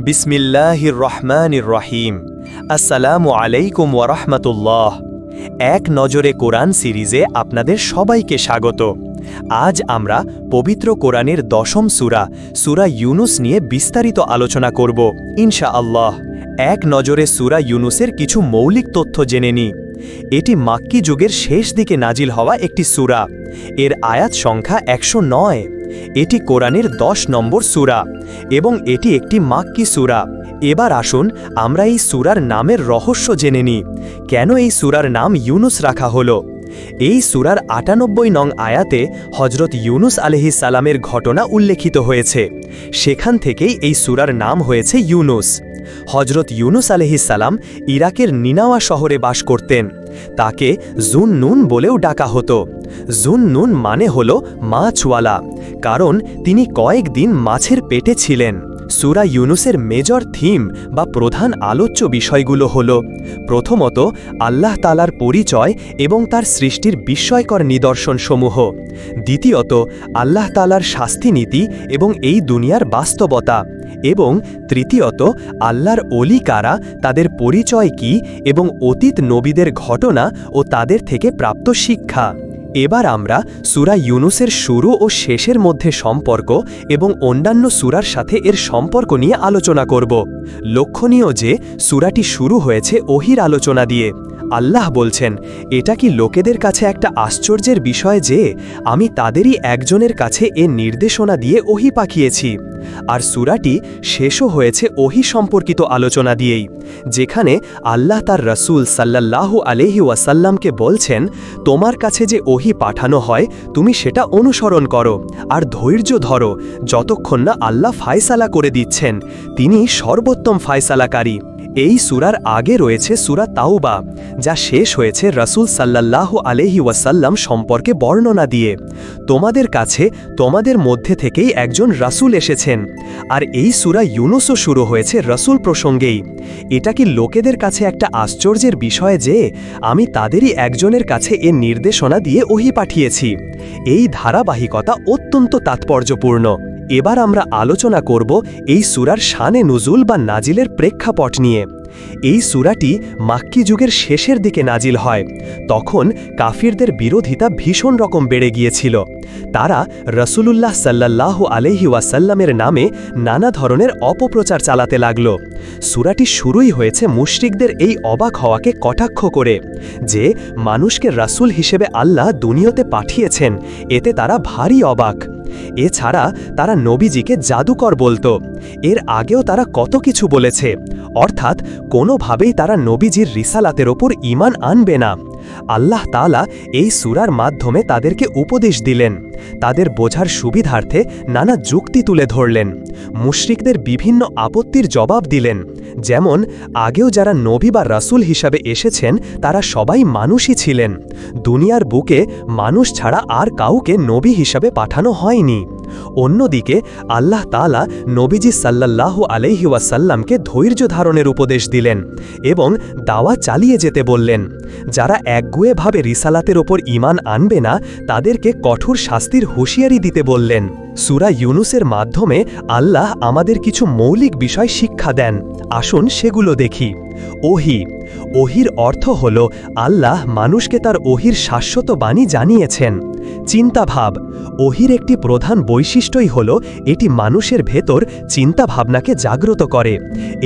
বিসমিল্লাহির রহমানির রহিম। আসসালামু আলাইকুম ওয়া রাহমাতুল্লাহ। এক নজরে কোরআন সিরিজে আপনাদের সবাইকে স্বাগত। আজ আমরা পবিত্র কোরআনের 10ম সূরা ইউনুস নিয়ে বিস্তারিত আলোচনা করব ইনশাআল্লাহ। এক নজরে সূরা ইউনুসের কিছু মৌলিক তথ্য জেনে নিই। এটি মাক্কি যুগের শেষ দিকে নাজিল হওয়া একটি সূরা। এর আয়াত সংখ্যা 109। এটি কোরআনের 10 নম্বর সূরা এবং এটি একটি মাক্কি সূরা। এবার আসুন আমরা এই সূরার নামের রহস্য জেনে নিই। কেন এই সূরার নাম ইউনুস রাখা হলো? এই সূরার 98 নং আয়াতে হযরত ইউনুস আলাইহিস সালামের ঘটনা উল্লেখিত হয়েছে। সেখান থেকেই এই সূরার নাম হয়েছে ইউনুস। হযরত ইউনুস আলাইহিস সালাম ইরাকের নিনাওয়া শহরে বাস করতেন। তাকে জুন-নুন বলেও ডাকা হতো। জুন-নুন মানে হলো মাছওয়ালা, কারণ তিনি কয়েকদিন মাছের পেটে ছিলেন। সূরা ইউনুসের মেজর থিম বা প্রধান আলোচ্য বিষয়গুলো হল: প্রথমত, আল্লাহ তাআলার পরিচয় এবং তার সৃষ্টির বিস্ময়কর নিদর্শনসমূহ। দ্বিতীয়ত, আল্লাহ তাআলার শাস্তিনীতি এবং এই দুনিয়ার বাস্তবতা। এবং তৃতীয়ত, আল্লাহর ওলি কারা, তাদের পরিচয় কি এবং অতীত নবীদের ঘটনা ও তাদের থেকে প্রাপ্ত শিক্ষা। এবার আমরা সূরা ইউনুসের শুরু ও শেষের মধ্যে সম্পর্ক এবং অন্যান্য সূরার সাথে এর সম্পর্ক নিয়ে আলোচনা করব। লক্ষণীয় যে সূরাটি শুরু হয়েছে ওহীর আলোচনা দিয়ে। আল্লাহ বলছেন, এটা কি লোকেদের কাছে একটা আশ্চর্যের বিষয় যে আমি তাদেরই একজনের কাছে এ নির্দেশনা দিয়ে ওহী পাঠিয়েছি। আর সূরাটি শেষও হয়েছে ওহী সম্পর্কিত আলোচনা দিয়েই, যেখানে আল্লাহ তার রাসূল সাল্লাল্লাহু আলাইহি ওয়াসাল্লামকে বলছেন, তোমার কাছে যে ওহী পাঠানো হয় তুমি সেটা অনুসরণ করো আর ধৈর্য ধরো যতক্ষণ না আল্লাহ ফায়সালা করে দিচ্ছেন। তিনি সর্বোত্তম ফায়সালাকারী। এই সূরার আগে রয়েছে সূরা তাওবা, যা শেষ হয়েছে রাসূল সাল্লাল্লাহু আলাইহি ওয়াসাল্লাম সম্পর্কে বর্ণনা দিয়ে। তোমাদের কাছে তোমাদের মধ্যে থেকেই একজন রাসূল এসেছেন। আর এই সূরা ইউনুসও শুরু হয়েছে রাসূল প্রসঙ্গেই। এটা কি লোকেদের কাছে একটা আশ্চর্যের বিষয় যে আমি তাদেরই একজনের কাছে এ নির্দেশনা দিয়ে ওহী পাঠিয়েছি। এই ধারাবাহিকতা অত্যন্ত তাৎপর্যপূর্ণ। এবার আমরা আলোচনা করব এই সূরার শানে নুজুল বা নাজিলের প্রেক্ষাপট নিয়ে। এই সূরাটি মাক্কি যুগের শেষের দিকে নাজিল হয়। তখন কাফিরদের বিরোধিতা ভীষণ রকম বেড়ে গিয়েছিল। তারা রাসূলুল্লাহ সাল্লাল্লাহু আলাইহি ওয়াসাল্লামের নামে নানা ধরনের অপপ্রচার চালাতে লাগল। সূরাটি শুরুই হয়েছে মুশরিকদের এই অবাক হওয়াকে কটাক্ষ করে যে মানুষকে রাসূল হিসেবে আল্লাহ দুনিয়াতে পাঠিয়েছেন, এতে তারা ভারী অবাক। এছাড়া তারা নবীজিকে জাদুকর বলতো। এর আগেও তারা কত কিছু বলেছে, অর্থাৎ কোনোভাবেই তারা নবীজির রিসালাতের ওপর ঈমান আনবে না। আল্লাহ তাআলা এই সূরার মাধ্যমে তাদেরকে উপদেশ দিলেন, তাদের বোঝার সুবিধার্থে নানা যুক্তি তুলে ধরলেন, মুশরিকদের বিভিন্ন আপত্তির জবাব দিলেন। যেমন আগেও যারা নবী বা রাসূল হিসাবে এসেছেন তারা সবাই মানুষই ছিলেন। দুনিয়ার বুকে মানুষ ছাড়া আর কাউকে নবী হিসাবে পাঠানো হয়নি। অন্যদিকে আল্লাহ তাআলা নবীজি সাল্লাল্লাহু আলাইহি ওয়াসাল্লামকে ধৈর্য ধারণের উপদেশ দিলেন এবং দাওয়া চালিয়ে যেতে বললেন। যারা একগুঁয়েভাবে রিসালাতের ওপর ঈমান আনবে না তাদেরকে কঠোর শাস্তির হুঁশিয়ারি দিতে বললেন। সূরা ইউনুসের মাধ্যমে আল্লাহ আমাদের কিছু মৌলিক বিষয় শিক্ষা দেন। আসুন সেগুলো দেখি। ওহী। ওহীর অর্থ হল আল্লাহ মানুষকে তার ওহীর শাশ্বত বাণী জানিয়েছেন। চিন্তাভাব। ওহীর একটি প্রধান বৈশিষ্ট্যই হল এটি মানুষের ভেতর চিন্তাভাবনাকে জাগ্রত করে।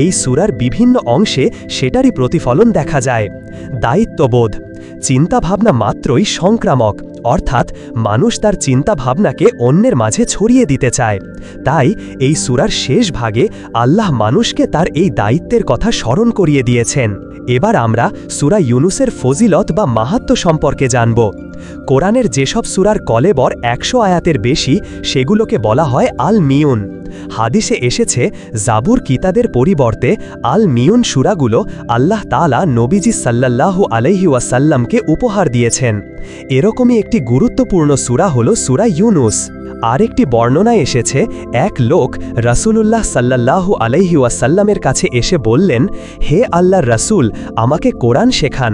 এই সূরার বিভিন্ন অংশে সেটারই প্রতিফলন দেখা যায়। দায়িত্ববোধ। চিন্তাভাবনা মাত্রই সংক্রামক, অর্থাৎ মানুষ তার চিন্তাভাবনাকে অন্যের মাঝে ছড়িয়ে দিতে চায়। তাই এই সূরার শেষ ভাগে আল্লাহ মানুষকে তার এই দায়িত্বের কথা স্মরণ করিয়ে দিয়েছেন। এবার আমরা সূরা ইউনুসের ফজিলত বা মাহাত্ম্য সম্পর্কে জানব। কোরআনের যেসব সূরার কলেবর 100 আয়াতের বেশি সেগুলোকে বলা হয় আল মিউন। হাদিসে এসেছে জাবুর কিতাবের পরিবর্তে আল মিউন সূরাগুলো আল্লাহ তাআলা নবীজি সাল্লাল্লাহু আলাইহি ওয়াসাল্লামকে উপহার দিয়েছেন। এরকমই একটি গুরুত্বপূর্ণ সূরা হলো সূরা ইউনুস। আরেকটি বর্ণনায় এসেছে, এক লোক রাসূলুল্লাহ সাল্লাল্লাহু আলাইহি ওয়াসাল্লামের কাছে এসে বললেন, হে আল্লাহর রাসূল, আমাকে কোরআন শেখান।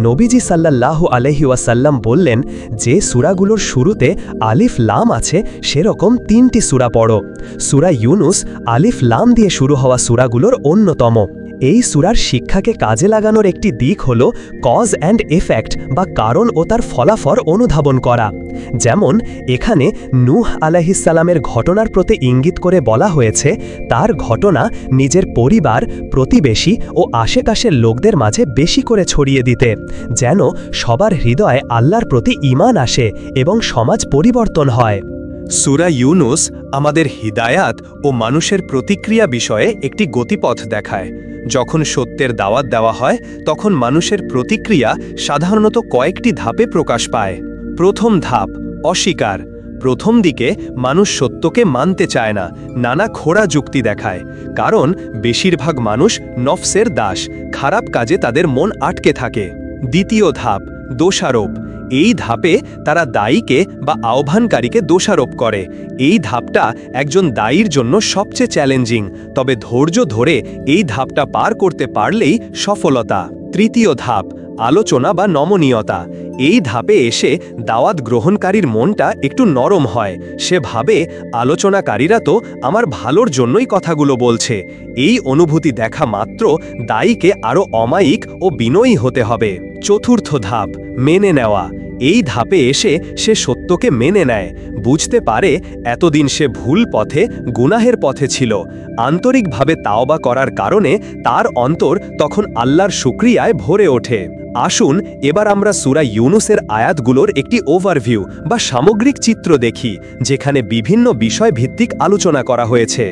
নবীজি সাল্লাল্লাহু আলাইহি ওয়াসাল্লাম বললেন, যে সূরাগুলোর শুরুতে আলিফ লাম আছে সেরকম 3টি সূরা পড়ো। সূরা ইউনুস আলিফ লাম দিয়ে শুরু হওয়া সূরাগুলোর অন্যতম। এই সূরার শিক্ষাকে কাজে লাগানোর একটি দিক হল কজ অ্যান্ড এফেক্ট বা কারণ ও তার ফলাফল অনুধাবন করা। যেমন এখানে নূহ আলাইহিসসালামের ঘটনার প্রতি ইঙ্গিত করে বলা হয়েছে তার ঘটনা নিজের পরিবার, প্রতিবেশী ও আশেপাশের লোকদের মাঝে বেশি করে ছড়িয়ে দিতে, যেন সবার হৃদয়ে আল্লাহর প্রতি ঈমান আসে এবং সমাজ পরিবর্তন হয়। সূরা ইউনুস আমাদের হিদায়াত ও মানুষের প্রতিক্রিয়া বিষয়ে একটি গতিপথ দেখায়। যখন সত্যের দাওয়াত দেওয়া হয় তখন মানুষের প্রতিক্রিয়া সাধারণত কয়েকটি ধাপে প্রকাশ পায়। প্রথম ধাপ অস্বীকার। প্রথম দিকে মানুষ সত্যকে মানতে চায় না, নানা খোড়া যুক্তি দেখায়, কারণ বেশিরভাগ মানুষ নফসের দাস, খারাপ কাজে তাদের মন আটকে থাকে। দ্বিতীয় ধাপ দোষারোপ। এই ধাপে তারা দায়ীকে বা আহ্বানকারীকে দোষারোপ করে। এই ধাপটা একজন দায়ীর জন্য সবচেয়ে চ্যালেঞ্জিং, তবে ধৈর্য ধরে এই ধাপটা পার করতে পারলেই সফলতা। তৃতীয় ধাপ আলোচনা বা নমনীয়তা। এই ধাপে এসে দাওয়াত গ্রহণকারীর মনটা একটু নরম হয়। সে ভাবে আলোচনাকারীরা তো আমার ভালোর জন্যই কথাগুলো বলছে। এই অনুভূতি দেখা মাত্র দায়ীকে আরও অমায়িক ও বিনয়ী হতে হবে। চতুর্থ ধাপ মেনে নেওয়া। এই ধাপে এসে সে সত্যকে মেনে নেয়, বুঝতে পারে এতদিন সে ভুল পথে, গুনাহের পথে ছিল। আন্তরিকভাবে তাওবা করার কারণে তার অন্তর তখন আল্লাহর শুকরিয়ায় ভরে ওঠে। আসুন এবার আমরা সূরা ইউনুসের আয়াতগুলোর একটি ওভারভিউ বা সামগ্রিক চিত্র দেখি, যেখানে বিভিন্ন বিষয় ভিত্তিক আলোচনা করা হয়েছে।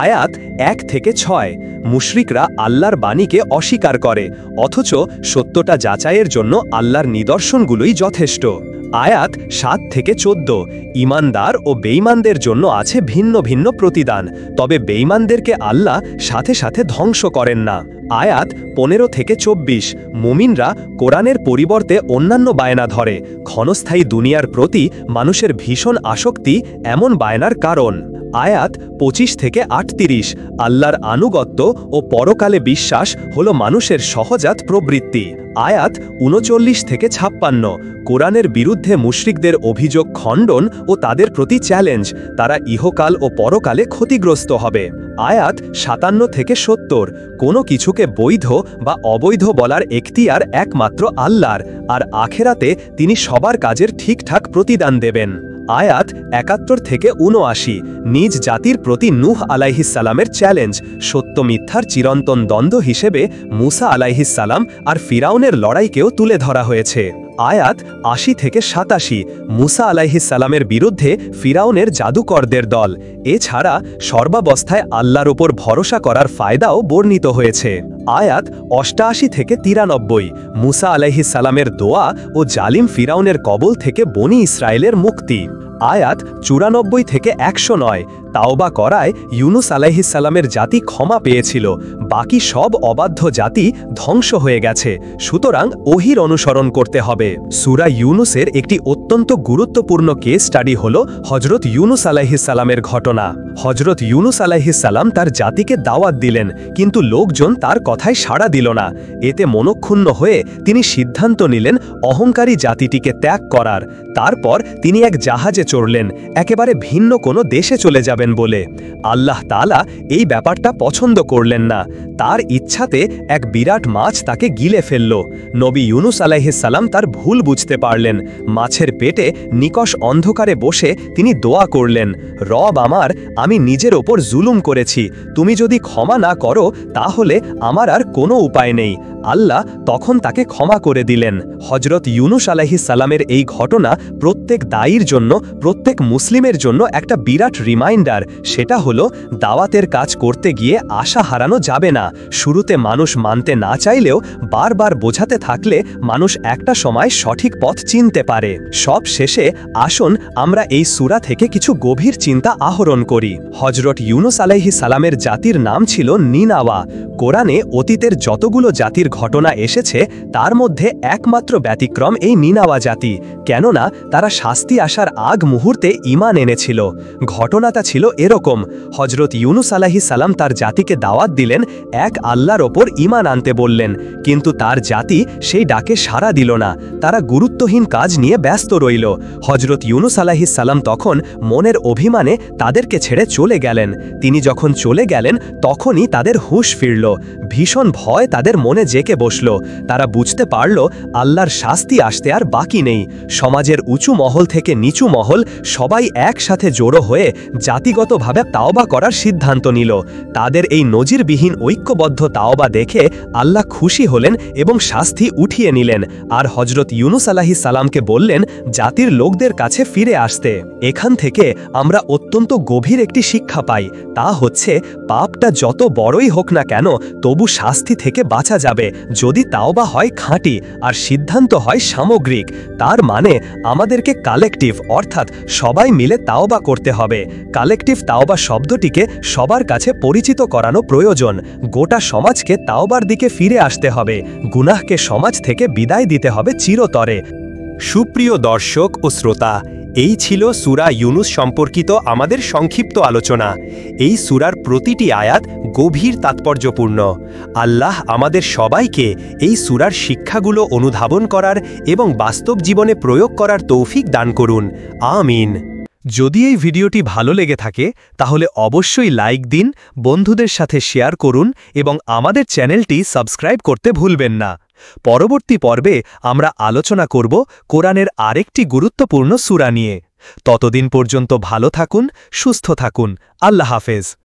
আয়াত 1 থেকে 6। মুশরিকরা আল্লাহর বাণীকে অস্বীকার করে, অথচ সত্যটা যাচাইয়ের জন্য আল্লাহর নিদর্শনগুলোই যথেষ্ট। আয়াত 7 থেকে 14। ঈমানদার ও বেঈমানদের জন্য আছে ভিন্ন ভিন্ন প্রতিদান, তবে বেঈমানদেরকে আল্লাহ সাথে সাথে ধ্বংস করেন না। আয়াত 15 থেকে 24। মুমিনরা কোরআনের পরিবর্তে অন্যান্য বায়না ধরে। ক্ষণস্থায়ী দুনিয়ার প্রতি মানুষের ভীষণ আসক্তি এমন বায়নার কারণ। আয়াত 25 থেকে 38। আল্লাহর আনুগত্য ও পরকালে বিশ্বাস হল মানুষের সহজাত প্রবৃত্তি। আয়াত 39 থেকে 56। কোরআনের বিরুদ্ধে মুশরিকদের অভিযোগ খণ্ডন ও তাদের প্রতি চ্যালেঞ্জ, তারা ইহকাল ও পরকালে ক্ষতিগ্রস্ত হবে। আয়াত 57 থেকে 70। কোনো কিছুকে বৈধ বা অবৈধ বলার এখতিয়ার একমাত্র আল্লাহর, আর আখেরাতে তিনি সবার কাজের ঠিকঠাক প্রতিদান দেবেন। আয়াত 71 থেকে 79। নিজ জাতির প্রতি নূহ আলাইহিসসালামের চ্যালেঞ্জ, সত্য মিথ্যার চিরন্তন দ্বন্দ্ব হিসেবে মুসা আলাইহিসসালাম আর ফিরাউনের লড়াইকেও তুলে ধরা হয়েছে। আয়াত 80 থেকে 87। মুসা আলাইহিসসালামের বিরুদ্ধে ফিরাউনের জাদুকরদের দল। এছাড়া সর্বাবস্থায় আল্লাহর উপর ভরসা করার ফায়দাও বর্ণিত হয়েছে। আয়াত 88 থেকে 93। মুসা আলাইহিসসালামের দোয়া ও জালিম ফিরাউনের কবল থেকে বনি ইসরায়েলের মুক্তি। আয়াত 94 থেকে 109। তাওবা করায় ইউনুস আলাইহিসসালামের জাতি ক্ষমা পেয়েছিল, বাকি সব অবাধ্য জাতি ধ্বংস হয়ে গেছে, সুতরাং ওহির অনুসরণ করতে হবে। সূরা ইউনুসের একটি অত্যন্ত গুরুত্বপূর্ণ কেস স্টাডি হল হযরত ইউনুস আলাইহিসসালামের ঘটনা। হযরত ইউনুস আলাইহিসসালাম তার জাতিকে দাওয়াত দিলেন, কিন্তু লোকজন তার কথায় সাড়া দিল না। এতে মনক্ষুণ্ণ হয়ে তিনি সিদ্ধান্ত নিলেন অহংকারী জাতিটিকে ত্যাগ করার। তারপর তিনি এক জাহাজে চড়লেন, একেবারে ভিন্ন কোনো দেশে চলে যাবেন বলে। আল্লাহ তাআলা এই ব্যাপারটা পছন্দ করলেন না। তার ইচ্ছাতে এক বিরাট মাছ তাকে গিলে ফেলল। নবী ইউনুস আলাইহিসসালাম তার ভুল বুঝতে পারলেন। মাছের পেটে নিকষ অন্ধকারে বসে তিনি দোয়া করলেন, রব আমার, আমি নিজের ওপর জুলুম করেছি, তুমি যদি ক্ষমা না করো তাহলে আমার আর কোনো উপায় নেই। আল্লাহ তখন তাকে ক্ষমা করে দিলেন। হযরত ইউনুস আলাইহিসসালামের এই ঘটনা প্রত্যেক দায়ীর জন্য, প্রত্যেক মুসলিমের জন্য একটা বিরাট রিমাইন্ডার পরিষ্কার, সেটা হলো দাওয়াতের কাজ করতে গিয়ে আশা হারানো যাবে না। শুরুতে মানুষ মানতে না চাইলেও বারবার বোঝাতে থাকলে মানুষ একটা সময় সঠিক পথ চিনতে পারে। সব শেষে আসুন আমরা এই সূরা থেকে কিছু গভীর চিন্তা আহরণ করি। হযরত ইউনুস আলাইহিস সালামের জাতির নাম ছিল নিনাওয়া। কোরআনে অতীতের যতগুলো জাতির ঘটনা এসেছে তার মধ্যে একমাত্র ব্যতিক্রম এই নিনাওয়া জাতি, কেননা তারা শাস্তি আসার আগ মুহূর্তে ঈমান এনেছিল। ঘটনাটা ছিল এরকম, হযরত ইউনুস আলাইহিস সালাম তার জাতিকে দাওয়াত দিলেন, এক আল্লাহর ওপর ঈমান আনতে বললেন, কিন্তু তার জাতি সেই ডাকে সাড়া দিল না। তারা গুরুত্বহীন কাজ নিয়ে ব্যস্ত রইল। হযরত ইউনুস আলাইহিস সালাম তখন মনের অভিমানে তাদেরকে ছেড়ে চলে গেলেন। তিনি যখন চলে গেলেন তখনই তাদের হুঁশ ফিরল। ভীষণ ভয় তাদের মনে জেঁকে বসল। তারা বুঝতে পারল আল্লাহর শাস্তি আসতে আর বাকি নেই। সমাজের উঁচু মহল থেকে নিচু মহল সবাই একসাথে জড়ো হয়ে জাতিগতভাবে তাওবা করার সিদ্ধান্ত নিল। তাদের এই নজিরবিহীন ঐক্যবদ্ধ তাওবা দেখে আল্লাহ খুশি হলেন এবং শাস্তি উঠিয়ে নিলেন, আর হযরত ইউনুস আলাইহিস সালামকে বললেন জাতির লোকদের কাছে ফিরে আসতে। এখান থেকে আমরা অত্যন্ত গভীর একটি শিক্ষা পাই, তা হচ্ছে পাপটা যত বড়ই হোক না কেন তবু শাস্তি থেকে বাঁচা যাবে যদি তাওবা হয় খাঁটি আর সিদ্ধান্ত হয় সামগ্রিক। তার মানে আমাদেরকে কালেকটিভ অর্থাৎ সবাই মিলে তাওবা করতে হবে। কালেকটিভ তাওবা শব্দটিকে সবার কাছে পরিচিত করানো প্রয়োজন। গোটা সমাজকে তাওবার দিকে ফিরে আসতে হবে, গুনাহকে সমাজ থেকে বিদায় দিতে হবে চিরতরে। সুপ্রিয় দর্শক ও শ্রোতা, এই ছিল সূরা ইউনুস সম্পর্কিত আমাদের সংক্ষিপ্ত আলোচনা। এই সূরার প্রতিটি আয়াত গভীর তাৎপর্যপূর্ণ। আল্লাহ আমাদের সবাইকে এই সূরার শিক্ষাগুলো অনুধাবন করার এবং বাস্তব জীবনে প্রয়োগ করার তৌফিক দান করুন। আমিন। যদি এই ভিডিওটি ভালো লেগে থাকে তাহলে অবশ্যই লাইক দিন, বন্ধুদের সাথে শেয়ার করুন এবং আমাদের চ্যানেলটি সাবস্ক্রাইব করতে ভুলবেন না। পরবর্তী পর্বে আমরা আলোচনা করব কোরআনের আরেকটি গুরুত্বপূর্ণ সূরা নিয়ে। ততদিন পর্যন্ত ভালো থাকুন, সুস্থ থাকুন। আল্লাহ হাফেজ।